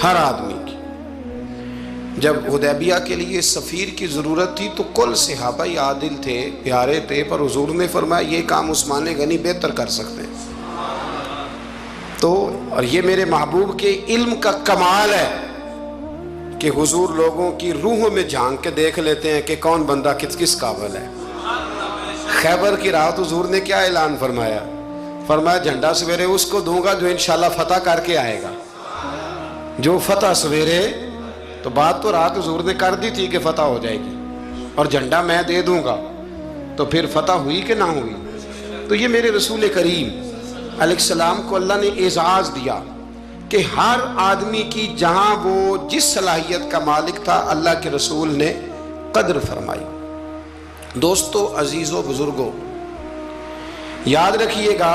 ہر آدمی کی۔ جب حدیبیہ کے لیے سفیر کی ضرورت تھی تو کل صحابہ عادل تھے، پیارے تھے، پر حضور نے فرمایا یہ کام عثمان غنی بہتر کر سکتے ہیں۔ تو اور یہ میرے محبوب کے علم کا کمال ہے کہ حضور لوگوں کی روحوں میں جھانک کے دیکھ لیتے ہیں کہ کون بندہ کس قابل ہے۔ خیبر کی رات حضور نے کیا اعلان فرمایا؟ فرمایا جھنڈا سویرے اس کو دوں گا جو انشاءاللہ فتح کر کے آئے گا، جو فتح سویرے۔ تو بات تو رات حضور نے کر دی تھی کہ فتح ہو جائے گی، اور جھنڈا میں دے دوں گا، تو پھر فتح ہوئی کہ نہ ہوئی؟ تو یہ میرے رسول کریم علیہ السلام کو اللہ نے اعزاز دیا کہ ہر آدمی کی جہاں وہ جس صلاحیت کا مالک تھا اللہ کے رسول نے قدر فرمائی۔ دوستو، عزیزو، بزرگو، یاد رکھیے گا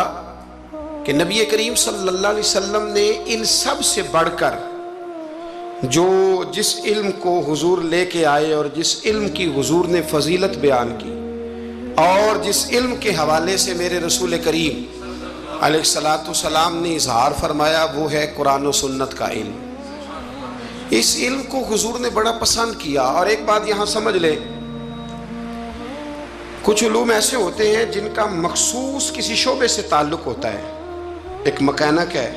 کہ نبی کریم صلی اللہ علیہ وسلم نے ان سب سے بڑھ کر جو جس علم کو حضور لے کے آئے اور جس علم کی حضور نے فضیلت بیان کی اور جس علم کے حوالے سے میرے رسول کریم علیہ السلام نے اظہار فرمایا، وہ ہے قرآن و سنت کا علم۔ اس علم کو حضور نے بڑا پسند کیا۔ اور ایک بات یہاں سمجھ لے، کچھ علوم ایسے ہوتے ہیں جن کا مخصوص کسی شعبے سے تعلق ہوتا ہے۔ ایک مکینک ہے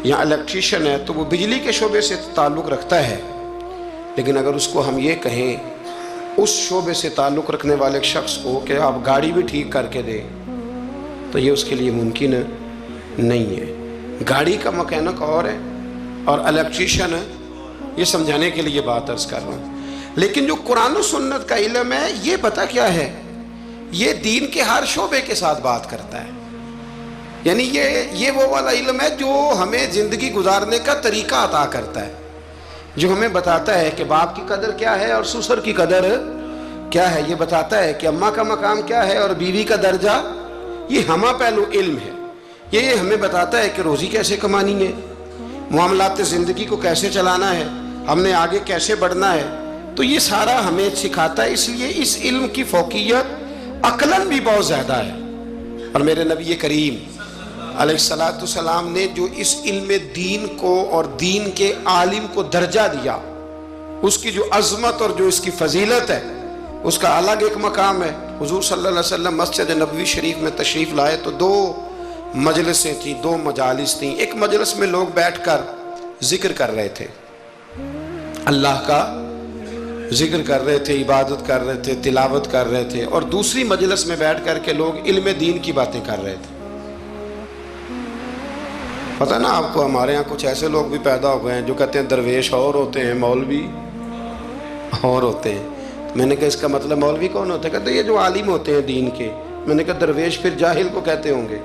یا الیکٹریشین ہے تو وہ بجلی کے شعبے سے تعلق رکھتا ہے، لیکن اگر اس کو ہم یہ کہیں اس شعبے سے تعلق رکھنے والے شخص کو کہ آپ گاڑی بھی ٹھیک کر کے دیں تو یہ اس کے لیے ممکن نہیں ہے۔ گاڑی کا مکینک اور ہے اور الیکٹریشین ہے، یہ سمجھانے کے لیے بات عرض کر رہا ہوں۔ لیکن جو قرآن و سنت کا علم ہے یہ پتہ کیا ہے؟ یہ دین کے ہر شعبے کے ساتھ بات کرتا ہے۔ یعنی یہ وہ والا علم ہے جو ہمیں زندگی گزارنے کا طریقہ عطا کرتا ہے، جو ہمیں بتاتا ہے کہ باپ کی قدر کیا ہے اور سسر کی قدر کیا ہے، یہ بتاتا ہے کہ اماں کا مقام کیا ہے اور بیوی کا درجہ۔ یہ ہمہ پہلو علم ہے۔ یہ ہمیں بتاتا ہے کہ روزی کیسے کمانی ہے، معاملات زندگی کو کیسے چلانا ہے، ہم نے آگے کیسے بڑھنا ہے۔ تو یہ سارا ہمیں سکھاتا ہے۔ اس لیے اس علم کی فوقیت عقلاً بھی بہت زیادہ ہے۔ اور میرے نبی کریم علیہ السلام نے جو اس علم دین کو اور دین کے عالم کو درجہ دیا، اس کی جو عظمت اور جو اس کی فضیلت ہے اس کا الگ ایک مقام ہے۔ حضور صلی اللہ علیہ وسلم مسجد نبوی شریف میں تشریف لائے تو دو مجلسیں تھیں، دو مجالس تھیں۔ ایک مجلس میں لوگ بیٹھ کر ذکر کر رہے تھے، اللہ کا ذکر کر رہے تھے، عبادت کر رہے تھے، تلاوت کر رہے تھے، اور دوسری مجلس میں بیٹھ کر کے لوگ علم دین کی باتیں کر رہے تھے۔ پتہ نا آپ کو، ہمارے ہاں کچھ ایسے لوگ بھی پیدا ہو گئے ہیں جو کہتے ہیں درویش اور ہوتے ہیں، مولوی اور ہوتے ہیں۔ میں نے کہا اس کا مطلب مولوی کون ہوتا ہے؟ کہتے ہیں یہ جو عالم ہوتے ہیں دین کے۔ میں نے کہا درویش پھر جاہل کو کہتے ہوں گے،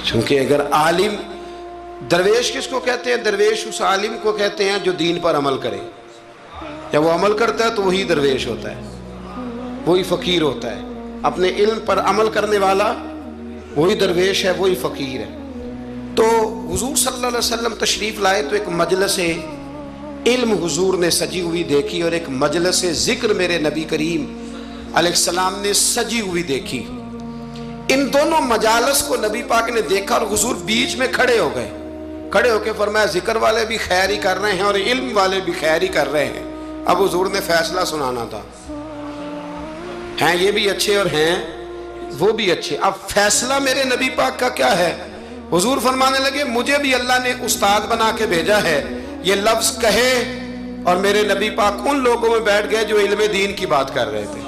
چونکہ اگر عالم، درویش کس کو کہتے ہیں؟ درویش اس عالم کو کہتے ہیں جو دین پر عمل کرے۔ جب وہ عمل کرتا ہے تو وہی درویش ہوتا ہے، وہی فقیر ہوتا ہے۔ اپنے علم پر عمل کرنے والا وہی درویش ہے، وہی فقیر ہے۔ تو حضور صلی اللہ علیہ وسلم تشریف لائے تو ایک مجلس علم حضور نے سجی ہوئی دیکھی اور ایک مجلس ذکر میرے نبی کریم علیہ السلام نے سجی ہوئی دیکھی۔ ان دونوں مجالس کو نبی پاک نے دیکھا اور حضور بیچ میں کھڑے ہو گئے۔ کھڑے ہو کے فرمایا ذکر والے بھی خیر ہی کر رہے ہیں اور علم والے بھی خیر ہی کر رہے ہیں۔ اب حضور نے فیصلہ سنانا تھا، ہیں یہ بھی اچھے اور ہیں وہ بھی اچھے۔ اب فیصلہ میرے نبی پاک کا کیا ہے؟ حضور فرمانے لگے مجھے بھی اللہ نے استاد بنا کے بھیجا ہے، یہ لفظ کہے، اور میرے نبی پاک ان لوگوں میں بیٹھ گئے جو علم دین کی بات کر رہے تھے۔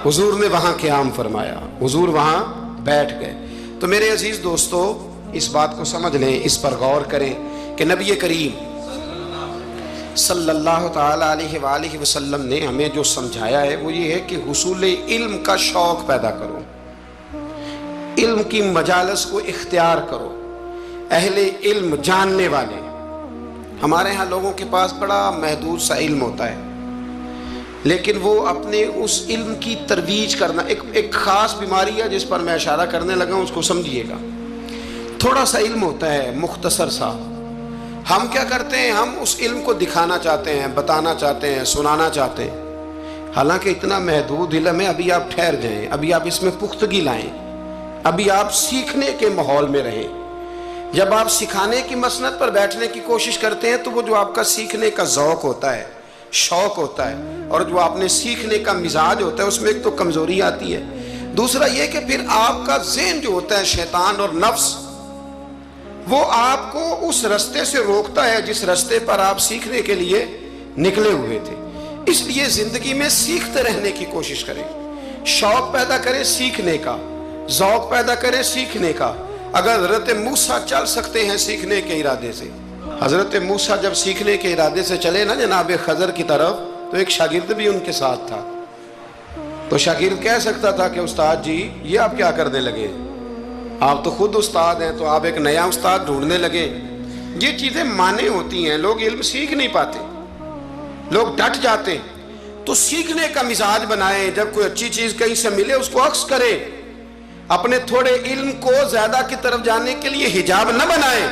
حضور نے وہاں قیام فرمایا، حضور وہاں بیٹھ گئے۔ تو میرے عزیز دوستو، اس بات کو سمجھ لیں، اس پر غور کریں کہ نبی کریم صلی اللہ تعالی علیہ وآلہ وسلم نے ہمیں جو سمجھایا ہے وہ یہ ہے کہ حصول علم کا شوق پیدا کرو، علم کی مجالس کو اختیار کرو، اہل علم جاننے والے۔ ہمارے ہاں لوگوں کے پاس بڑا محدود سا علم ہوتا ہے، لیکن وہ اپنے اس علم کی ترویج کرنا، ایک خاص بیماری ہے جس پر میں اشارہ کرنے لگا ہوں، اس کو سمجھیے گا۔ تھوڑا سا علم ہوتا ہے، مختصر سا، ہم کیا کرتے ہیں؟ ہم اس علم کو دکھانا چاہتے ہیں، بتانا چاہتے ہیں، سنانا چاہتے ہیں، حالانکہ اتنا محدود علم ہے۔ ابھی آپ ٹھہر جائیں، ابھی آپ اس میں پختگی لائیں، ابھی آپ سیکھنے کے ماحول میں رہیں۔ جب آپ سکھانے کی مسند پر بیٹھنے کی کوشش کرتے ہیں تو وہ جو آپ کا سیکھنے کا ذوق ہوتا ہے، شوق ہوتا ہے، اور جو آپ نے سیکھنے کا مزاج ہوتا ہے، اس میں ایک تو کمزوری آتی ہے، دوسرا یہ کہ پھر آپ کا ذہن جو ہوتا ہے، شیطان اور نفس، وہ آپ کو اس رستے سے روکتا ہے جس رستے پر آپ سیکھنے کے لیے نکلے ہوئے تھے۔ اس لیے زندگی میں سیکھتے رہنے کی کوشش کریں، شوق پیدا کریں سیکھنے کا، ذوق پیدا کریں سیکھنے کا۔ اگر حضرت موسیٰ چل سکتے ہیں سیکھنے کے ارادے سے، حضرت موسیٰ جب سیکھنے کے ارادے سے چلے نا جناب خضر کی طرف، تو ایک شاگرد بھی ان کے ساتھ تھا، تو شاگرد کہہ سکتا تھا کہ استاد جی یہ آپ کیا کرنے لگے، آپ تو خود استاد ہیں، تو آپ ایک نیا استاد ڈھونڈنے لگے۔ یہ چیزیں مانے ہوتی ہیں، لوگ علم سیکھ نہیں پاتے، لوگ ڈٹ جاتے ہیں۔ تو سیکھنے کا مزاج بنائیں، جب کوئی اچھی چیز کہیں سے ملے اس کو عکس کریں، اپنے تھوڑے علم کو زیادہ کی طرف جانے کے لیے حجاب نہ بنائیں،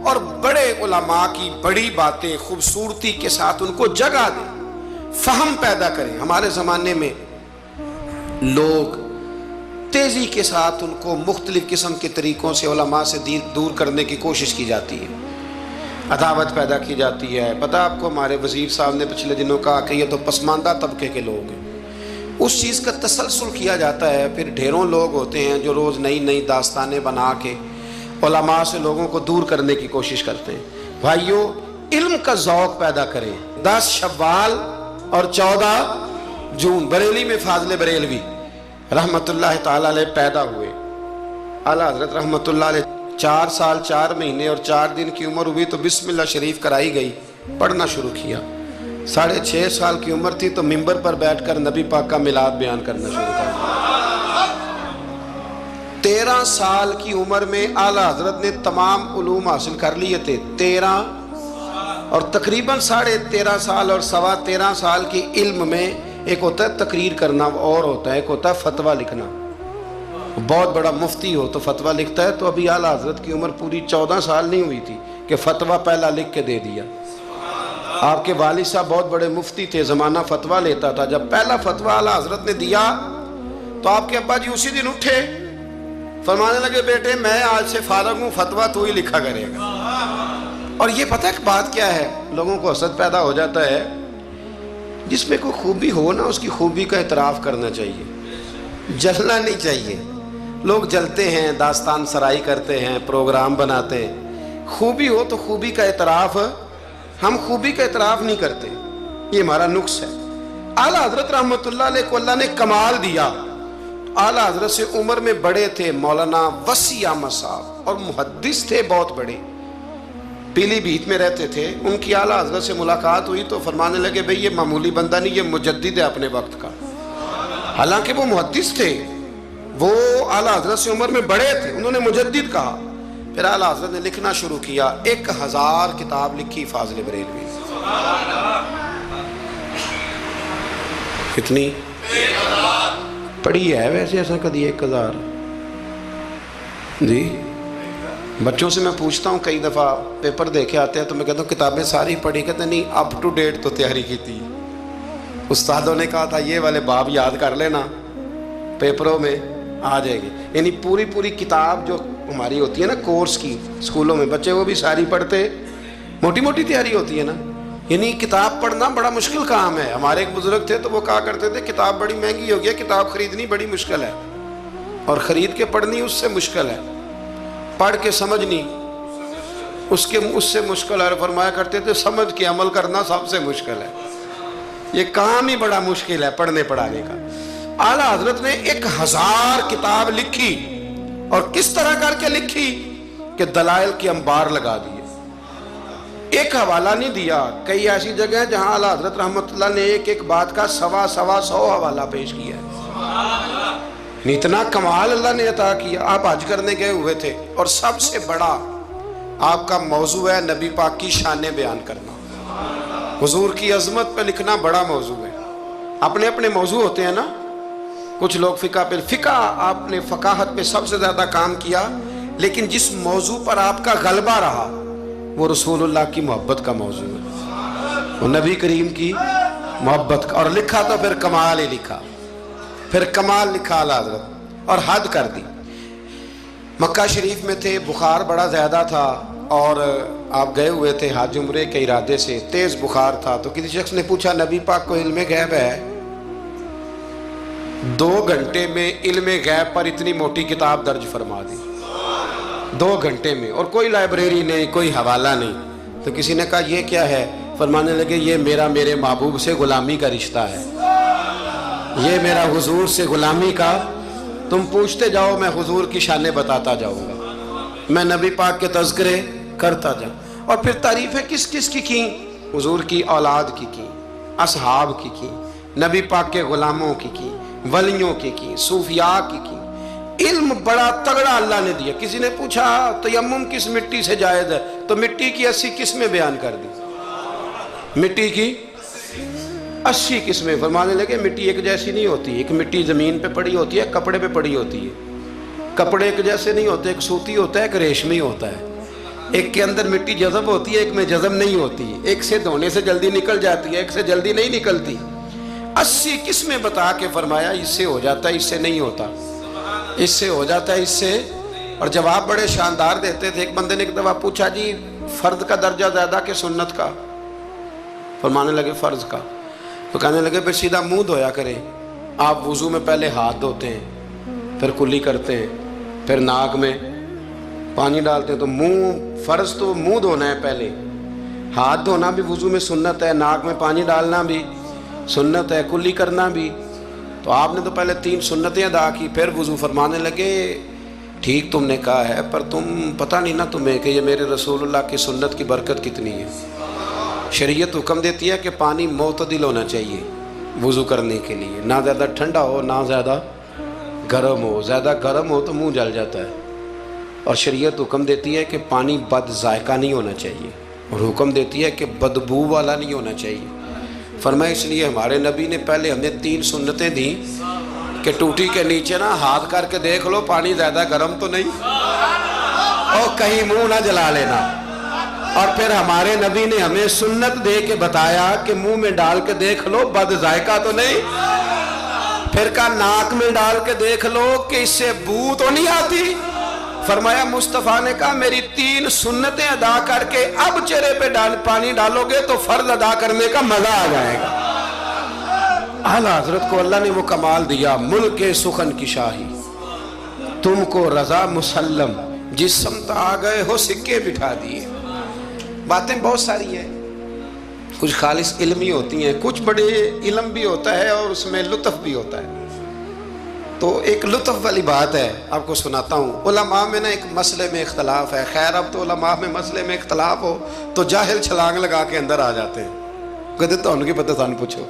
اور بڑے علماء کی بڑی باتیں خوبصورتی کے ساتھ ان کو جگہ دیں، فہم پیدا کریں۔ ہمارے زمانے میں لوگ تیزی کے ساتھ ان کو مختلف قسم کے طریقوں سے علماء سے دور کرنے کی کوشش کی جاتی ہے، عداوت پیدا کی جاتی ہے۔ پتہ آپ کو ہمارے وزیر صاحب نے پچھلے دنوں کہا کہ یہ تو پسماندہ طبقے کے لوگ ہیں، اس چیز کا تسلسل کیا جاتا ہے۔ پھر ڈھیروں لوگ ہوتے ہیں جو روز نئی نئی داستانیں بنا کے علماء سے لوگوں کو دور کرنے کی کوشش کرتے ہیں۔ بھائیو، علم کا ذوق پیدا کریں۔ 10 شوال اور 14 جون بریلی میں فاضل بریلوی رحمت اللہ تعالیٰ علیہ پیدا ہوئے۔ اعلیٰ حضرت رحمت اللہ علیہ 4 سال 4 مہینے اور 4 دن کی عمر ہوئی تو بسم اللہ شریف کرائی گئی، پڑھنا شروع کیا۔ 6.5 سال کی عمر تھی تو ممبر پر بیٹھ کر نبی پاک کا میلاد بیان کرنا شروع کر دیا۔ 13 سال کی عمر میں اعلیٰ حضرت نے تمام علوم حاصل کر لیے تھے۔ 13 اور تقریباً 13.5 سال اور 13.25 سال کی علم میں ایک ہوتا ہے تقریر کرنا اور ہوتا ہے ایک ہوتا ہے فتویٰ لکھنا۔ بہت بڑا مفتی ہو تو فتویٰ لکھتا ہے، تو ابھی اعلیٰ حضرت کی عمر پوری 14 سال نہیں ہوئی تھی کہ فتویٰ پہلا لکھ کے دے دیا۔ آپ کے والد صاحب بہت بڑے مفتی تھے، زمانہ فتویٰ لیتا تھا۔ جب پہلا فتویٰ اعلیٰ حضرت نے دیا تو آپ کے ابا جی اسی دن اٹھے، فرمانے لگے بیٹے میں آج سے فارغ ہوں، فتویٰ تو ہی لکھا کرے گا۔ اور یہ پتہ ہے بات کیا ہے، لوگوں کو حسد پیدا ہو جاتا ہے، جس میں کوئی خوبی ہو نا اس کی خوبی کا اعتراف کرنا چاہیے، جلنا نہیں چاہیے۔ لوگ جلتے ہیں، داستان سرائی کرتے ہیں، پروگرام بناتے ہیں۔ خوبی ہو تو خوبی کا اعتراف، ہم خوبی کا اعتراف نہیں کرتے، یہ ہمارا نقص ہے۔ اعلیٰ حضرت رحمت اللہ علیہ کو اللہ نے کمال دیا۔ اعلیٰ حضرت سے عمر میں بڑے تھے مولانا وسیع احمد صاحب، اور محدث تھے بہت بڑے، پیلی بھیت میں رہتے تھے۔ ان کی اعلیٰ حضرت سے ملاقات ہوئی تو فرمانے لگے بھئی یہ معمولی بندہ نہیں، یہ مجدد ہے اپنے وقت کا۔ حالانکہ وہ محدث تھے، وہ اعلیٰ حضرت سے عمر میں بڑے تھے، انہوں نے مجدد کہا۔ پھر اعلیٰ حضرت نے لکھنا شروع کیا، 1000 کتاب لکھی فاضل بریلوی۔ کتنی پڑھی ہے ویسے ایسا کدی 1000؟ جی بچوں سے میں پوچھتا ہوں، کئی دفعہ پیپر دیکھے آتے ہیں تو میں کہتا ہوں کتابیں ساری پڑھی، کہتے ہیں نہیں اپ ٹو ڈیٹ تو تیاری کی تھی، استادوں نے کہا تھا یہ والے باب یاد کر لینا پیپروں میں آ جائے گی۔ یعنی پوری کتاب جو ہماری ہوتی ہے نا کورس کی اسکولوں میں، بچے وہ بھی ساری پڑھتے، موٹی موٹی تیاری ہوتی ہے نا۔ یعنی کتاب پڑھنا بڑا مشکل کام ہے۔ ہمارے ایک بزرگ تھے تو وہ کہا کرتے تھے کتاب بڑی مہنگی ہو گئی، کتاب خریدنی بڑی مشکل ہے، اور خرید کے پڑھنی اس سے مشکل ہے، پڑھ کے سمجھنی اس سے مشکل ہے۔ فرمایا کرتے تھے سمجھ کے عمل کرنا سب سے مشکل ہے، یہ کام ہی بڑا مشکل ہے پڑھنے پڑھانے کا۔ اعلیٰ حضرت نے 1000 کتاب لکھی، اور کس طرح کر کے لکھی کہ دلائل کے انبار لگا دیے۔ ایک حوالہ نہیں دیا، کئی ایسی جگہ ہیں جہاں اعلیٰ حضرت رحمت اللہ نے ایک بات کا 100 حوالہ پیش کیا ہے۔ اتنا کمال اللہ نے عطا کیا۔ آپ حج کرنے گئے ہوئے تھے، اور سب سے بڑا آپ کا موضوع ہے نبی پاک کی شانیں بیان کرنا، حضور کی عظمت پہ لکھنا بڑا موضوع ہے۔ اپنے اپنے موضوع ہوتے ہیں نا، کچھ لوگ فقہ آپ نے فقاہت پہ سب سے زیادہ کام کیا، لیکن جس موضوع پر آپ کا غلبہ رہا وہ رسول اللہ کی محبت کا موضوع ہے، وہ نبی کریم کی محبت کا، اور لکھا تو پھر کمال ہی لکھا، پھر کمال لکھا اعلیٰ حضرت، اور حد کر دی۔ مکہ شریف میں تھے، بخار بڑا زیادہ تھا اور آپ گئے ہوئے تھے حج عمرے کے ارادے سے، تیز بخار تھا، تو کسی شخص نے پوچھا نبی پاک کو علم غیب ہے؟ 2 گھنٹے میں علم غیب پر اتنی موٹی کتاب درج فرما دی، 2 گھنٹے میں، اور کوئی لائبریری نہیں، کوئی حوالہ نہیں۔ تو کسی نے کہا یہ کیا ہے؟ فرمانے لگے یہ میرے محبوب سے غلامی کا رشتہ ہے، یہ میرا حضور سے غلامی کا، تم پوچھتے جاؤ میں حضور کی شانیں بتاتا جاؤں گا، میں نبی پاک کے تذکرے کرتا جاؤں۔ اور پھر تعریفیں کس کس کی حضور کی اولاد کی اصحاب کی نبی پاک کے غلاموں کی ولیوں کی صوفیاء کی۔ علم بڑا تگڑا اللہ نے دیا۔ کسی نے پوچھا تیمم کس مٹی سے جائز ہے؟ تو مٹی کی 80 قسمیں بیان کر دی، مٹی کی 80 قسمیں۔ فرمانے لگے مٹی ایک جیسی نہیں ہوتی، ایک مٹی زمین پہ پڑی ہوتی ہے، کپڑے پہ پڑی ہوتی ہے، کپڑے ایک جیسے نہیں ہوتے، ایک سوتی ہوتا ہے، ایک ریشمی ہوتا ہے، ایک کے اندر مٹی جذب ہوتی ہے، ایک میں جذب نہیں ہوتی، ایک سے دھونے سے جلدی نکل جاتی ہے، ایک سے جلدی نہیں نکلتی۔ 80 قسمیں بتا کے فرمایا اس سے ہو جاتا ہے، اس سے نہیں ہوتا، اس سے ہو جاتا ہے، اس سے۔ اور جواب بڑے شاندار دیتے تھے۔ ایک بندے نے ایک دفعہ پوچھا جی فرض کا درجہ زیادہ کہ سنت کا؟ فرمانے لگے فرض کا۔ تو کہنے لگے پھر سیدھا منہ دھویا کریں، آپ وضو میں پہلے ہاتھ دھوتے ہیں، پھر کلی کرتے ہیں، پھر ناک میں پانی ڈالتے ہیں، تو منہ فرض تو منہ دھونا ہے پہلے، ہاتھ دھونا بھی وضو میں سنت ہے، ناک میں پانی ڈالنا بھی سنت ہے، کلی کرنا بھی۔ تو آپ نے تو پہلے 3 سنتیں ادا کی، پھر وضو۔ فرمانے لگے ٹھیک تم نے کہا ہے، پر تم پتہ نہیں نا تمہیں کہ یہ میرے رسول اللہ کی سنت کی برکت کتنی ہے۔ شریعت حکم دیتی ہے کہ پانی معتدل ہونا چاہیے وضو کرنے کے لیے، نہ زیادہ ٹھنڈا ہو نہ زیادہ گرم ہو، زیادہ گرم ہو تو منہ جل جاتا ہے۔ اور شریعت حکم دیتی ہے کہ پانی بد ذائقہ نہیں ہونا چاہیے، اور حکم دیتی ہے کہ بدبو والا نہیں ہونا چاہیے۔ فرمایا اس لیے ہمارے نبی نے پہلے ہمیں 3 سنتیں دیں کہ ٹوٹی کے نیچے نا ہاتھ کر کے دیکھ لو پانی زیادہ گرم تو نہیں، اور کہیں منہ نہ جلا لینا۔ اور پھر ہمارے نبی نے ہمیں سنت دے کے بتایا کہ منہ میں ڈال کے دیکھ لو بد ذائقہ تو نہیں، پھر کہا ناک میں ڈال کے دیکھ لو کہ اس سے بو تو نہیں آتی۔ فرمایا مصطفیٰ نے کہا میری 3 سنتیں ادا کر کے اب چہرے پہ پانی ڈالو گے تو فرض ادا کرنے کا مزہ آ جائے گا۔ اعلیٰ حضرت کو اللہ نے وہ کمال دیا، ملک سخن کی شاہی تم کو رضا مسلم، جس سمت آ گئے ہو سکے بٹھا دیے۔ باتیں بہت ساری ہیں، کچھ خالص علمی ہوتی ہیں، کچھ بڑے علم بھی ہوتا ہے اور اس میں لطف بھی ہوتا ہے۔ تو ایک لطف والی بات ہے آپ کو سناتا ہوں۔ علماء میں نا ایک مسئلے میں اختلاف ہے، خیر اب تو علماء میں مسئلے میں اختلاف ہو تو جاہل چھلانگ لگا کے اندر آ جاتے ہیں، کہتے تو ان کی پتہ سان پوچھو۔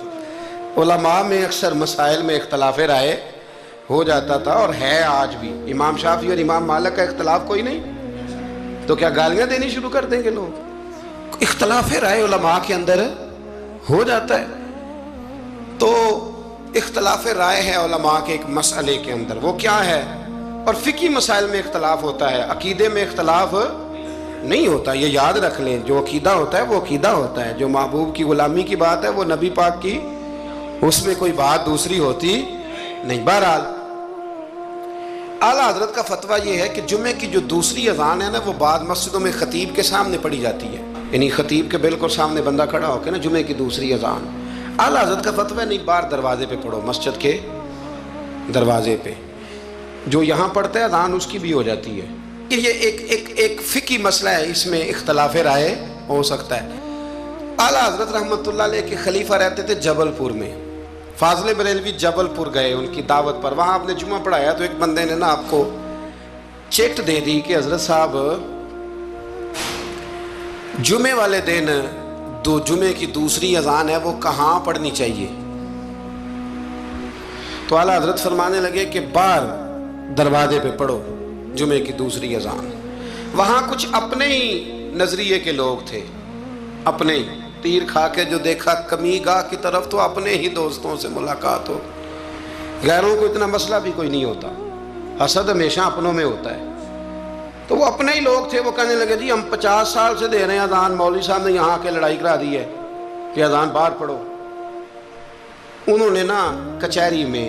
علماء میں اکثر مسائل میں اختلاف رائے ہو جاتا تھا اور ہے آج بھی۔ امام شافعی اور امام مالک کا اختلاف کوئی نہیں تو کیا گالیاں دینی شروع کر دیں گے لوگ؟ اختلاف رائے علماء کے اندر ہو جاتا ہے۔ تو اختلاف رائے ہے علماء کے ایک مسئلے کے اندر، وہ کیا ہے؟ اور فقہی مسائل میں اختلاف ہوتا ہے، عقیدے میں اختلاف نہیں ہوتا۔ یہ یاد رکھ لیں، جو عقیدہ ہوتا ہے وہ عقیدہ ہوتا ہے، جو محبوب کی غلامی کی بات ہے وہ نبی پاک کی، اس میں کوئی بات دوسری ہوتی نہیں۔ بہرحال اعلیٰ حضرت کا فتویٰ یہ ہے کہ جمعے کی جو دوسری اذان ہے نا وہ بعض مسجدوں میں خطیب کے سامنے پڑھی جاتی ہے، یعنی خطیب کے بالکل سامنے بندہ کھڑا ہو کے نا جمعے کی دوسری اذان۔ اعلیٰ حضرت کا فتویٰ نہیں، باہر دروازے پہ پڑھو، مسجد کے دروازے پہ، جو یہاں پڑھتا ہے اذان اس کی بھی ہو جاتی ہے۔ یہ ایک فقہی مسئلہ ہے، اس میں اختلاف رائے ہو سکتا ہے۔ اعلیٰ حضرت رحمۃ اللہ علیہ کے خلیفہ رہتے تھے جبل پور میں، فاضل بریلوی جبل پور گئے ان کی دعوت پر، وہاں آپ نے جمعہ پڑھایا تو ایک بندے نے نا آپ کو چٹ دے دی کہ حضرت صاحب جمعے والے دن جمعے کی دوسری اذان ہے وہ کہاں پڑھنی چاہیے؟ تو اعلیٰ حضرت فرمانے لگے کہ باہر دروازے پہ پڑھو جمعے کی دوسری اذان۔ وہاں کچھ اپنے ہی نظریے کے لوگ تھے، اپنے ہی تیر کھا کے جو دیکھا کمی گاہ کی طرف تو اپنے ہی دوستوں سے ملاقات ہو، غیروں کو اتنا مسئلہ بھی کوئی نہیں ہوتا، حسد ہمیشہ اپنوں میں ہوتا ہے۔ تو وہ اپنے ہی لوگ تھے، وہ کہنے لگے جی ہم 50 سال سے دے رہے ہیں اذان، مولوی صاحب نے یہاں آ کے لڑائی کرا دی ہے کہ اذان باہر پڑھو۔ انہوں نے نا کچہری میں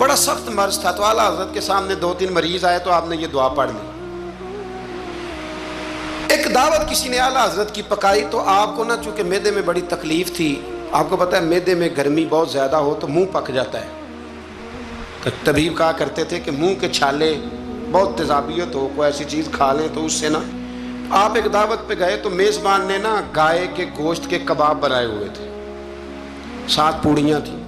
بڑا سخت مرض تھا، تو اعلیٰ حضرت کے سامنے 2-3 مریض آئے تو آپ نے یہ دعا پڑھ لی۔ ایک دعوت کسی نے اعلیٰ حضرت کی پکائی، تو آپ کو نا چونکہ معدے میں بڑی تکلیف تھی، آپ کو پتہ ہے معدے میں گرمی بہت زیادہ ہو تو منہ پک جاتا ہے، تو طبیب کہا کرتے تھے کہ منہ کے چھالے بہت تیزابیت ہو، کوئی ایسی چیز کھا لیں تو اس سے نا۔ آپ ایک دعوت پہ گئے تو میزبان نے نا گائے کے گوشت کے کباب بنائے ہوئے تھے، 7 پوڑیاں تھیں۔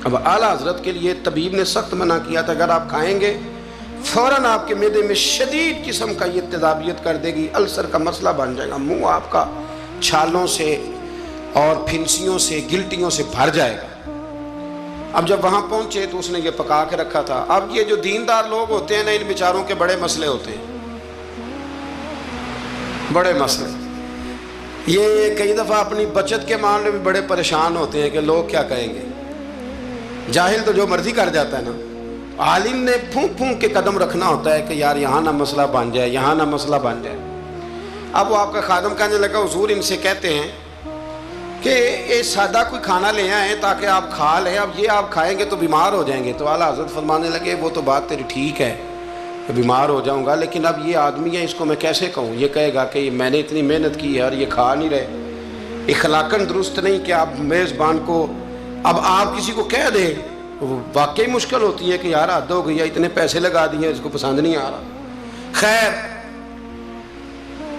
اب اعلیٰ حضرت کے لیے طبیب نے سخت منع کیا تھا، اگر آپ کھائیں گے فوراً آپ کے معدے میں شدید قسم کا یہ تیزابیت کر دے گی، السر کا مسئلہ بن جائے گا، منہ آپ کا چھالوں سے اور پھنسیوں سے گلٹیوں سے بھر جائے گا۔ اب جب وہاں پہنچے تو اس نے یہ پکا کے رکھا تھا۔ اب یہ جو دیندار لوگ ہوتے ہیں نا، ان بیچاروں کے بڑے مسئلے ہوتے ہیں، بڑے مسئلے۔ یہ کئی دفعہ اپنی بچت کے معاملے میں بڑے پریشان ہوتے ہیں کہ لوگ کیا کہیں گے۔ جاہل تو جو مرضی کر جاتا ہے نا، عالم نے پھونک پھونک کے قدم رکھنا ہوتا ہے کہ یار یہاں نہ مسئلہ بن جائے، یہاں نہ مسئلہ بن جائے۔ اب وہ آپ کا خادم کہنے لگا حضور ان سے کہتے ہیں کہ یہ سادہ کوئی کھانا لے آئیں تاکہ آپ کھا لیں، اب یہ آپ کھائیں گے تو بیمار ہو جائیں گے۔ تو اعلیٰ حضرت فرمانے لگے وہ تو بات تیری ٹھیک ہے کہ بیمار ہو جاؤں گا، لیکن اب یہ آدمی ہے، اس کو میں کیسے کہوں؟ یہ کہے گا کہ میں نے اتنی محنت کی ہے اور یہ کھا نہیں رہے۔ اخلاقاً درست نہیں کہ آپ میزبان کو اب آپ کسی کو کہہ دیں، واقعی مشکل ہوتی ہے کہ یار حد ہو گئی ہے، اتنے پیسے لگا دیے اس کو پسند نہیں آ رہا۔ خیر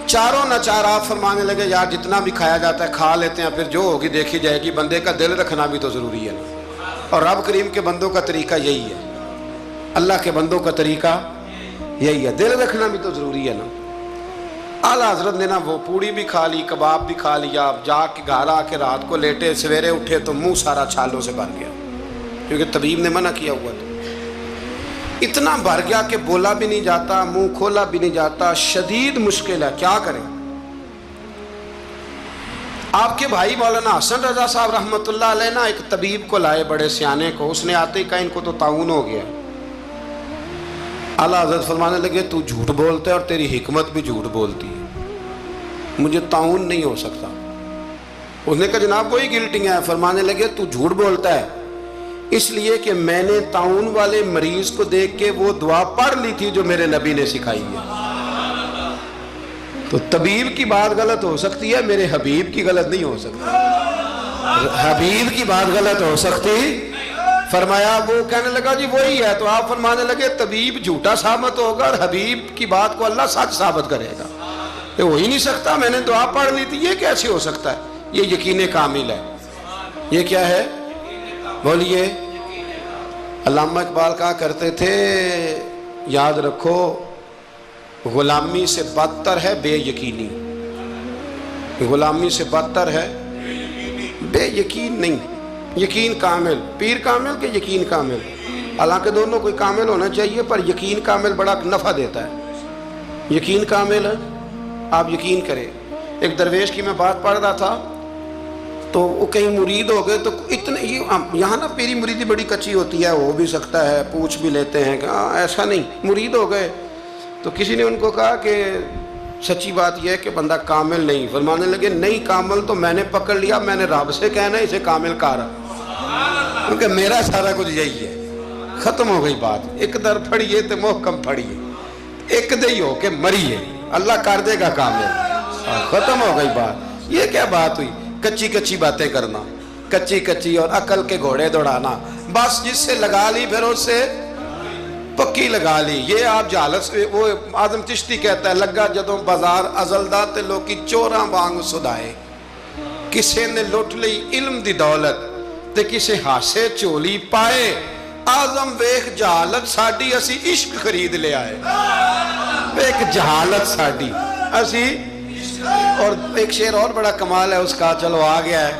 چاروں ناچار آپ فرمانے لگے یار جتنا بھی کھایا جاتا ہے کھا لیتے ہیں، پھر جو ہوگی دیکھی جائے گی، بندے کا دل رکھنا بھی تو ضروری ہے نا، اور رب کریم کے بندوں کا طریقہ یہی ہے، اللہ کے بندوں کا طریقہ یہی ہے، دل رکھنا بھی تو ضروری ہے نا۔ اعلیٰ حضرت نے نا وہ پوڑی بھی کھا لی، کباب بھی کھا لیا، جا کے گھر آ کے رات کو لیٹے، سویرے اٹھے تو منہ سارا چھالوں سے بھر گیا، کیونکہ طبیب نے منع کیا ہوا تھا۔ اتنا بھر گیا کہ بولا بھی نہیں جاتا، منہ کھولا بھی نہیں جاتا، شدید مشکل ہے، کیا کریں؟ آپ کے بھائی مولانا حسن رضا صاحب رحمۃ اللہ علیہ نا ایک طبیب کو لائے، بڑے سیانے کو، اس نے آتے ہی کہا ان کو تو طاعون ہو گیا۔ اعلیٰ حضرت فرمانے لگے تو جھوٹ بولتا ہے اور تیری حکمت بھی جھوٹ بولتی ہے، مجھے طاعون نہیں ہو سکتا۔ اس نے کہا جناب وہی گلٹنگ ہے۔ فرمانے لگے تو جھوٹ بولتا ہے اس لیے کہ میں نے طاعون والے مریض کو دیکھ کے وہ دعا پڑھ لی تھی جو میرے نبی نے سکھائی ہے۔ تو طبیب کی بات غلط ہو سکتی ہے، میرے حبیب کی غلط نہیں ہو سکتی، حبیب کی بات غلط ہو سکتی۔ فرمایا وہ کہنے لگا جی وہی ہے، تو آپ فرمانے لگے طبیب جھوٹا ثابت ہوگا اور حبیب کی بات کو اللہ سچ ثابت کرے گا، یہ ہو ہی نہیں سکتا، میں نے دعا پڑھ لی تھی، یہ کیسے ہو سکتا ہے؟ یہ یقین کامل ہے۔ یہ کیا ہے بولیے؟ علامہ اقبال کہا کرتے تھے یاد رکھو غلامی سے بدتر ہے بے یقینی، غلامی سے بدتر ہے بے یقین نہیں، یقین کامل، پیر کامل کہ یقین کامل؟ حالانکہ دونوں کوئی کامل ہونا چاہیے، پر یقین کامل بڑا نفع دیتا ہے۔ یقین کامل ہے، آپ یقین کریں۔ ایک درویش کی میں بات پڑھ رہا تھا تو وہ کہیں مرید ہو گئے، تو اتنے یہاں نا پیری مریدی بڑی کچی ہوتی ہے، ہو بھی سکتا ہے، پوچھ بھی لیتے ہیں کہ ایسا نہیں، مرید ہو گئے تو کسی نے ان کو کہا کہ سچی بات یہ ہے کہ بندہ کامل نہیں۔ فرمانے لگے نہیں کامل تو میں نے پکڑ لیا، میں نے رب سے کہنا اسے کامل کہا، کیونکہ میرا سارا کچھ یہی ہے۔ ختم ہو گئی بات، ایک در پھڑیے تو محکم پھڑیے، ایک دئی ہو کے مریے، اللہ کر دے گا کامل، ختم ہو گئی بات۔ یہ کیا بات ہوئی؟ کچی کچی باتیں کرنا، کچی کچی اور عقل کے گھوڑے دوڑانا، بس جس سے لگا لی پھر اس سے پکی لگا لی۔ یہ آپ جہالت سے، وہ اعظم چشتی کہتا ہے لگا جدوں بازار ازلدا تے لوکی چوراں وانگ سدائے، کسے نے لٹ لئی علم دی دولت تے کسے ہاسے چولی پائے، اعظم ویخ جہالت ساڈی اسی عشق خرید لے آئے، ایک جہالت ساڈی اسی۔ اور ایک شعر اور بڑا کمال ہے اس کا، چلو آ گیا ہے،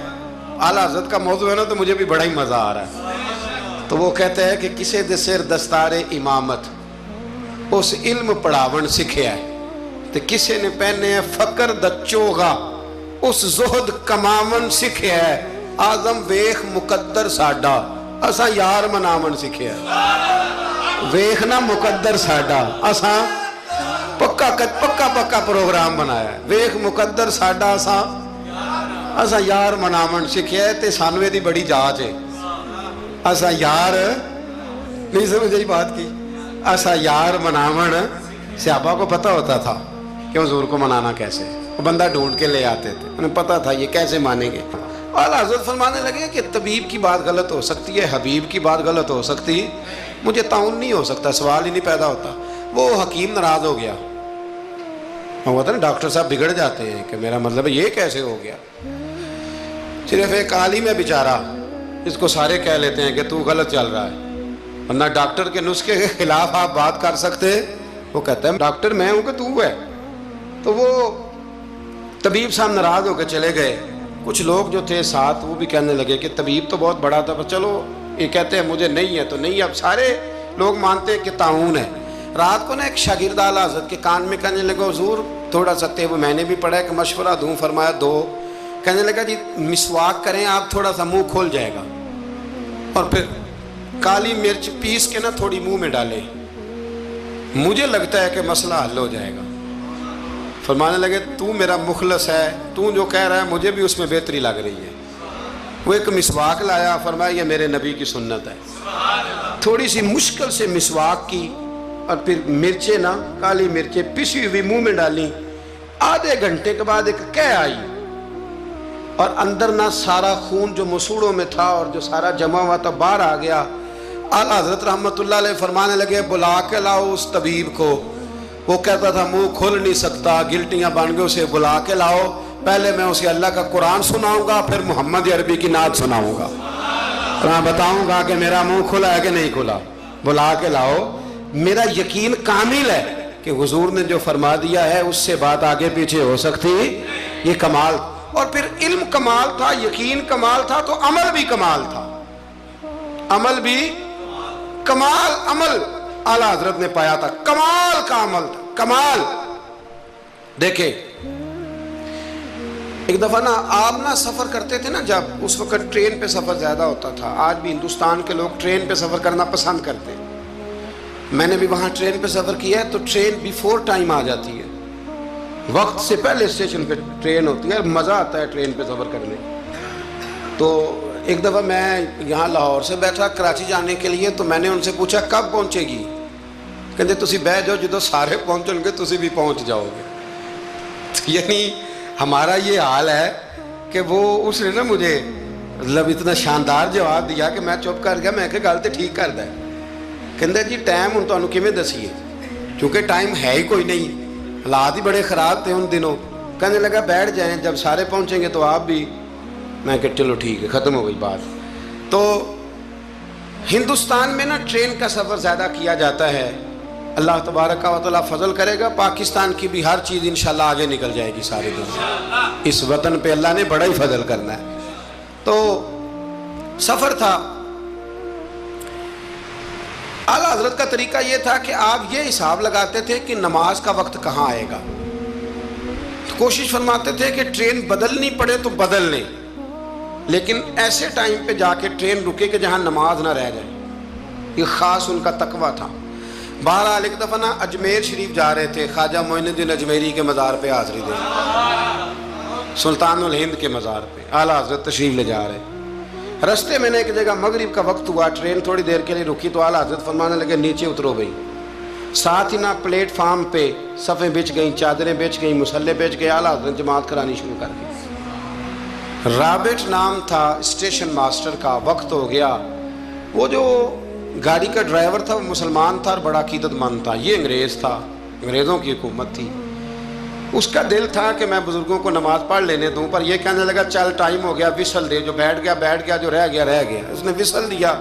اعلیٰ حضرت کا موضوع ہے نا تو مجھے بھی بڑا ہی مزہ آ رہا ہے۔ تو وہ کہتے ہیں کہ کسے دے سر دستار امامت اس علم پڑھاون سکھیا ہے، تو کسے نے پہنے فقر دا چوغا اس زہد کماون سکھیا ہے، اعظم ویخ مقدر ساڈا اساں یار مناون سکھیا ہے، ویخنا مقدر ساڈا اساں پکا پروگرام بنایا ہے، ویخ مقدر ساڈا اساں یار مناون سکھیا ہے، تے سانوے دی بڑی جاچ ہے، اساں یار نہیں سمجھ آئی بات کی؟ ایسا یار مناون صحابہ کو پتہ ہوتا تھا کہ حضور کو منانا کیسے، وہ بندہ ڈھونڈ کے لے آتے تھے، انہیں پتہ تھا یہ کیسے مانیں گے۔ اعلیٰ حضرت فرمانے لگے کہ طبیب کی بات غلط ہو سکتی ہے، حبیب کی بات غلط ہو سکتی، مجھے تعاون نہیں ہو سکتا، سوال ہی نہیں پیدا ہوتا۔ وہ حکیم ناراض ہو گیا، وہ ہوتا نا ڈاکٹر صاحب بگڑ جاتے ہیں کہ میرا مطلب یہ کیسے ہو گیا۔ صرف ایک عالم ہے بیچارہ، اس کو سارے کہہ لیتے ہیں کہ تو غلط چل رہا ہے، ورنہ ڈاکٹر کے نسخے کے خلاف آپ بات کر سکتے؟ وہ کہتا ہے ڈاکٹر میں ہوں کہ تو ہے۔ تو وہ طبیب صاحب ناراض ہو کے چلے گئے۔ کچھ لوگ جو تھے ساتھ وہ بھی کہنے لگے کہ طبیب تو بہت بڑا تھا، پر چلو یہ کہتے ہیں مجھے نہیں ہے تو نہیں، اب سارے لوگ مانتے ہیں کہ تعاون ہے۔ رات کو نا ایک شاگرد اعلیٰ حضرت کے کان میں کہنے لگا حضور تھوڑا سا وہ میں نے بھی پڑھا ہے کہ مشورہ دوں، فرمایا دو۔ کہنے لگا جی مسواک کریں آپ، تھوڑا سا منہ کھول جائے گا، اور پھر کالی مرچ پیس کے نا تھوڑی منہ میں ڈالیں، مجھے لگتا ہے کہ مسئلہ حل ہو جائے گا۔ فرمانے لگے تو میرا مخلص ہے، تو جو کہہ رہا ہے مجھے بھی اس میں بہتری لگ رہی ہے۔ وہ ایک مسواک لایا، فرمایا یہ میرے نبی کی سنت ہے۔ تھوڑی سی مشکل سے مسواک کی اور پھر مرچیں نا کالی مرچیں پسی ہوئی منہ میں ڈالیں۔ آدھے گھنٹے کے بعد ایک قے آئی اور اندر نہ سارا خون جو مسوڑوں میں تھا اور جو سارا جمع ہوا تھا باہر آ گیا۔ اعلیٰ حضرت رحمت اللہ علیہ فرمانے لگے بلا کے لاؤ اس طبیب کو۔ وہ کہتا تھا منہ کھول نہیں سکتا، گلٹیاں بن گئے، اسے بلا کے لاؤ، پہلے میں اسے اللہ کا قرآن سناؤں گا، پھر محمد عربی کی نعت سناؤں گا، میں بتاؤں گا کہ میرا منہ کھلا ہے کہ نہیں کھلا۔ بلا کے لاؤ، میرا یقین کامل ہے کہ حضور نے جو فرما دیا ہے اس سے بات آگے پیچھے ہو سکتی، یہ کمال۔ اور پھر علم کمال تھا، یقین کمال تھا، تو عمل بھی کمال تھا، عمل بھی کمال، عمل اعلیٰ حضرت نے پایا تھا، کمال کا عمل تھا، کمال۔ دیکھیں ایک دفعہ نا آپ نا سفر کرتے تھے نا، جب اس وقت ٹرین پہ سفر زیادہ ہوتا تھا، آج بھی ہندوستان کے لوگ ٹرین پہ سفر کرنا پسند کرتے ہیں، میں نے بھی وہاں ٹرین پہ سفر کیا ہے، تو ٹرین بیفور ٹائم آ جاتی ہے، وقت سے پہلے اسٹیشن پہ ٹرین ہوتی ہے، مزہ آتا ہے ٹرین پہ سفر کرنے۔ تو ایک دفعہ میں یہاں لاہور سے بیٹھا کراچی جانے کے لیے، تو میں نے ان سے پوچھا کب پہنچے گی؟ کہتے تسی بہ جاؤ، جدو سارے پہنچن گے تسی بھی پہنچ جاؤ گے۔ یعنی ہمارا یہ حال ہے کہ وہ اس نے نا مجھے مطلب اتنا شاندار جواب دیا کہ میں چپ کر گیا، میں کہ گل تو ٹھیک کر دے۔ کہندے جی ٹائم ہوں تانوں کیویں دسیے، کیونکہ ٹائم ہے ہی کوئی نہیں، حالات ہی بڑے خراب تھے ان دنوں۔ کہنے لگا بیٹھ جائیں، جب سارے پہنچیں گے تو آپ بھی۔ میں کہ چلو ٹھیک ہے، ختم ہو گئی بات۔ تو ہندوستان میں نا ٹرین کا سفر زیادہ کیا جاتا ہے، اللہ تبارک و تعالیٰ فضل کرے گا، پاکستان کی بھی ہر چیز انشاءاللہ آگے نکل جائے گی سارے دنیا، اس وطن پہ اللہ نے بڑا ہی فضل کرنا ہے۔ تو سفر تھا، اعلیٰ حضرت کا طریقہ یہ تھا کہ آپ یہ حساب لگاتے تھے کہ نماز کا وقت کہاں آئے گا، تو کوشش فرماتے تھے کہ ٹرین بدلنی پڑے تو بدل لیں، لیکن ایسے ٹائم پہ جا کے ٹرین رکے کہ جہاں نماز نہ رہ جائے، یہ خاص ان کا تقویٰ تھا۔ بہرحال ایک دفعہ نا اجمیر شریف جا رہے تھے، خواجہ معین الدین اجمیری کے مزار پہ حاضری دے، سلطان الہند کے مزار پہ اعلیٰ حضرت تشریف لے جا رہے۔ رستے میں نے ایک جگہ مغرب کا وقت ہوا، ٹرین تھوڑی دیر کے لیے رکی، تو اعلیٰ حضرت فرمانے لگے نیچے اترو بھائی۔ ساتھ ہی نا پلیٹ فارم پہ صفیں بچ گئیں، چادریں بچ گئیں، مصلے بچ گئے، اعلیٰ حضرت جماعت کرانی شروع کر دی۔ رابٹ نام تھا اسٹیشن ماسٹر کا، وقت ہو گیا۔ وہ جو گاڑی کا ڈرائیور تھا وہ مسلمان تھا اور بڑا عقیدت مند تھا، یہ انگریز تھا، انگریزوں کی حکومت تھی۔ اس کا دل تھا کہ میں بزرگوں کو نماز پڑھ لینے دوں، پر یہ کہنے لگا چل ٹائم ہو گیا، وصل دے، جو بیٹھ گیا بیٹھ گیا، جو رہ گیا رہ گیا۔ اس نے وصل دیا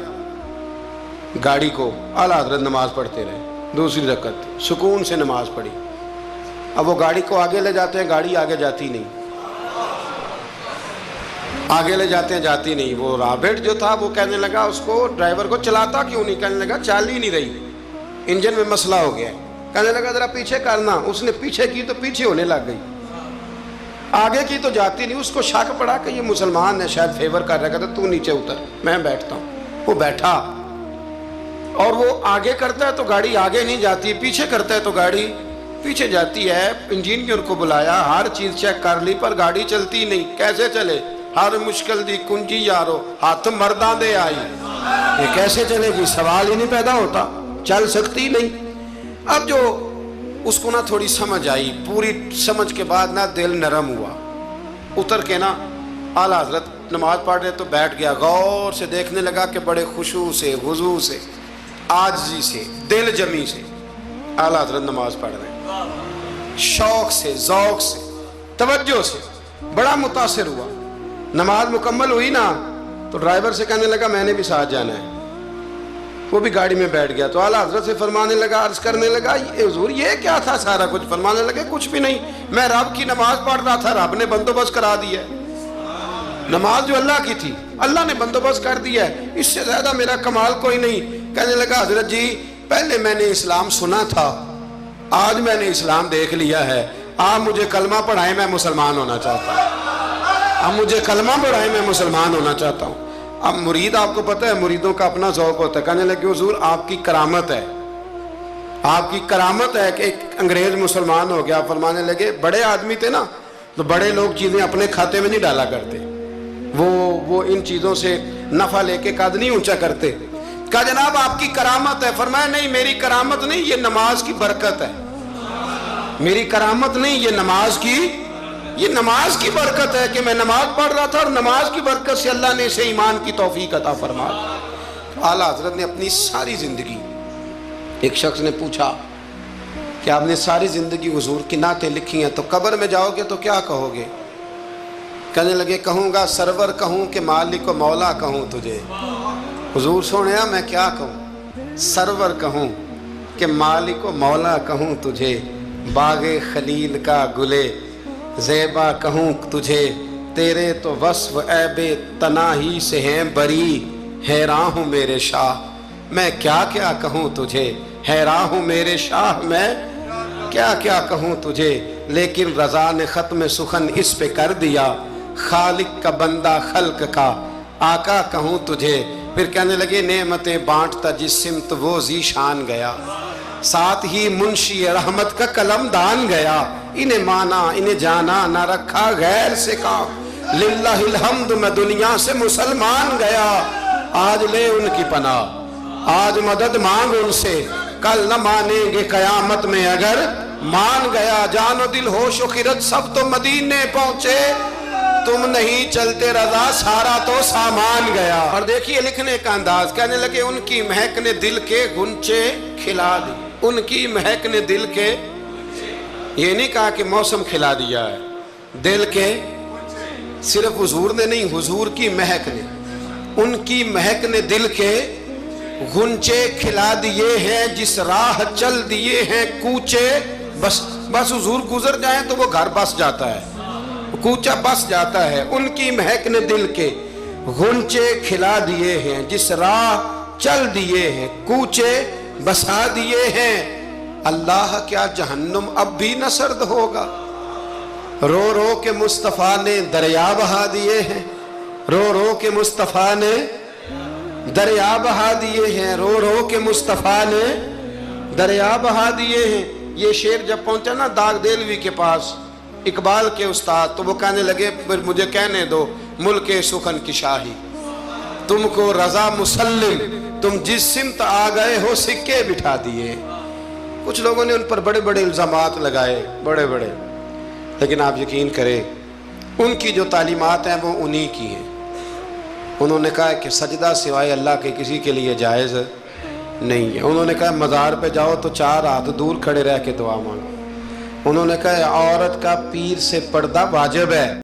گاڑی کو، اعلیٰ حضرت نماز پڑھتے رہے، دوسری رکعت سکون سے نماز پڑھی۔ اب وہ گاڑی کو آگے لے جاتے ہیں، گاڑی آگے جاتی نہیں، آگے لے جاتے ہیں جاتی نہیں۔ وہ رابٹ جو تھا وہ کہنے لگا اس کو، ڈرائیور کو چلاتا کیوں نہیں؟ کہنے لگا چال ہی نہیں رہی، انجن میں مسئلہ ہو گیا ہے۔ کہنے لگا ذرا پیچھے کرنا، اس نے پیچھے کی تو پیچھے ہونے لگ گئی، آگے کی تو جاتی نہیں۔ اس کو شک پڑا کہ یہ مسلمان ہے، شاید فیور کر رہا ہے، کہتا تو نیچے اتر، میں بیٹھتا ہوں۔ وہ بیٹھا اور وہ آگے کرتا ہے تو گاڑی آگے نہیں جاتی، پیچھے کرتا ہے تو گاڑی پیچھے جاتی ہے۔ انجینئر کو بلایا، ہر چیز چیک کر لی، پر گاڑی چلتی نہیں۔ کیسے چلے؟ ہر مشکل دی کنجی یارو ہاتھ مرداں دے آئی. یہ کیسے چلے گی؟ سوال ہی نہیں پیدا ہوتا، چل سکتی نہیں. اب جو اس کو نا تھوڑی سمجھ آئی، پوری سمجھ کے بعد نا دل نرم ہوا، اتر کے نا اعلیٰ حضرت نماز پڑھ رہے تو بیٹھ گیا، غور سے دیکھنے لگا کہ بڑے خشوع سے، وضو سے، عاجزی سے، دل جمی سے اعلیٰ حضرت نماز پڑھ رہے ہیں، شوق سے، ذوق سے، توجہ سے. بڑا متاثر ہوا. نماز مکمل ہوئی نا تو ڈرائیور سے کہنے لگا میں نے بھی ساتھ جانا ہے. وہ بھی گاڑی میں بیٹھ گیا تو اعلیٰ حضرت سے فرمانے لگا، عرض کرنے لگا حضور یہ کیا تھا سارا کچھ؟ فرمانے لگے کچھ بھی نہیں، میں رب کی نماز پڑھ رہا تھا، رب نے بندوبست کرا دیا ہے. نماز جو اللہ کی تھی اللہ نے بندوبست کر دیا ہے، اس سے زیادہ میرا کمال کوئی نہیں. کہنے لگا حضرت جی پہلے میں نے اسلام سنا تھا، آج میں نے اسلام دیکھ لیا ہے، آپ مجھے کلمہ پڑھائیں، میں مسلمان ہونا چاہتا ہوں. آپ مجھے کلمہ پڑھائیں، میں مسلمان ہونا چاہتا ہوں. اب مرید آپ کو پتہ ہے مریدوں کا اپنا ذوق ہوتا ہے. کہنے لگے حضور آپ کی کرامت ہے، آپ کی کرامت ہے کہ ایک انگریز مسلمان ہو گیا. فرمانے لگے بڑے آدمی تھے نا تو بڑے لوگ چیزیں اپنے کھاتے میں نہیں ڈالا کرتے، وہ ان چیزوں سے نفع لے کے قد نہیں اونچا کرتے. کہا جناب آپ کی کرامت ہے. فرمایا نہیں میری کرامت نہیں، یہ نماز کی برکت ہے. میری کرامت نہیں، یہ نماز کی برکت ہے کہ میں نماز پڑھ رہا تھا اور نماز کی برکت سے اللہ نے اسے ایمان کی توفیق عطا فرما. اعلیٰ حضرت نے اپنی ساری زندگی، ایک شخص نے پوچھا کہ آپ نے ساری زندگی حضور کی نعتیں لکھی ہیں تو قبر میں جاؤ گے تو کیا کہو گے؟ کہنے لگے کہوں گا سرور کہوں کہ مالک و مولا کہوں تجھے. حضور سونیا میں کیا کہوں؟ سرور کہوں کہ مالک و مولا کہوں تجھے، باغ خلیل کا گلے زیبا کہوں تجھے، تیرے تو وصف عیب تناہی سے ہیں بری، حیران ہوں میرے شاہ میں کیا کیا کہوں تجھے، حیران ہوں میرے شاہ میں کیا کیا کہوں تجھے. لیکن رضا نے ختم سخن اس پہ کر دیا، خالق کا بندہ خلق کا آقا کہوں تجھے. پھر کہنے لگے نعمتیں بانٹتا جس سمت وہ ذیشان گیا، ساتھ ہی منشی رحمت کا قلم دان گیا. انہیں مانا انہیں جانا نہ رکھا غیر سے کام، للہ الحمد میں دنیا سے مسلمان گیا. آج لے ان کی پناہ، آج مدد مانگ ان سے، کل نہ مانیں گے قیامت میں اگر مان گیا. جان و دل ہوش و خرد سب تو مدینے پہنچے، تم نہیں چلتے رضا سارا تو سامان گیا. اور دیکھیے لکھنے کا انداز، کہنے لگے ان کی مہک نے دل کے غنچے کھلا دی. ان کی مہک نے دل کے، یہ نہیں کہا کہ موسم کھلا دیا ہے، دل کے، صرف حضور نے نہیں، حضور کی مہک نے، ان کی مہک نے دل کے غنچے کھلا دیے ہیں. جس راہ چل دیے ہیں کوچے، بس حضور گزر جائیں تو وہ گھر بس جاتا ہے، کوچہ بس جاتا ہے. ان کی مہک نے دل کے غنچے کھلا دیے ہیں، جس راہ چل دیے ہیں کوچے بسا دیے ہیں. اللہ کیا جہنم اب بھی نہ سرد ہوگا، رو رو کے مصطفیٰ نے دریا بہا دیے ہیں، رو رو کے مصطفیٰ نے دریا بہا دیے ہیں، رو رو کے مصطفیٰ نے دریا بہا دیے ہیں. یہ شعر جب پہنچا نا داغ دہلوی کے پاس، اقبال کے استاد، تو وہ کہنے لگے مجھے کہنے دو ملک سخن کی شاہی، تم کو رضا مسلم، تم جس سمت آ گئے ہو سکے بٹھا دیے. کچھ لوگوں نے ان پر بڑے بڑے الزامات لگائے، بڑے بڑے، لیکن آپ یقین کریں ان کی جو تعلیمات ہیں وہ انہی کی ہیں. انہوں نے کہا کہ سجدہ سوائے اللہ کے کسی کے لیے جائز نہیں ہے. انہوں نے کہا مزار پہ جاؤ تو 4 ہاتھ دور کھڑے رہ کے دعا مانگو. انہوں نے کہا عورت کا پیر سے پردہ واجب ہے.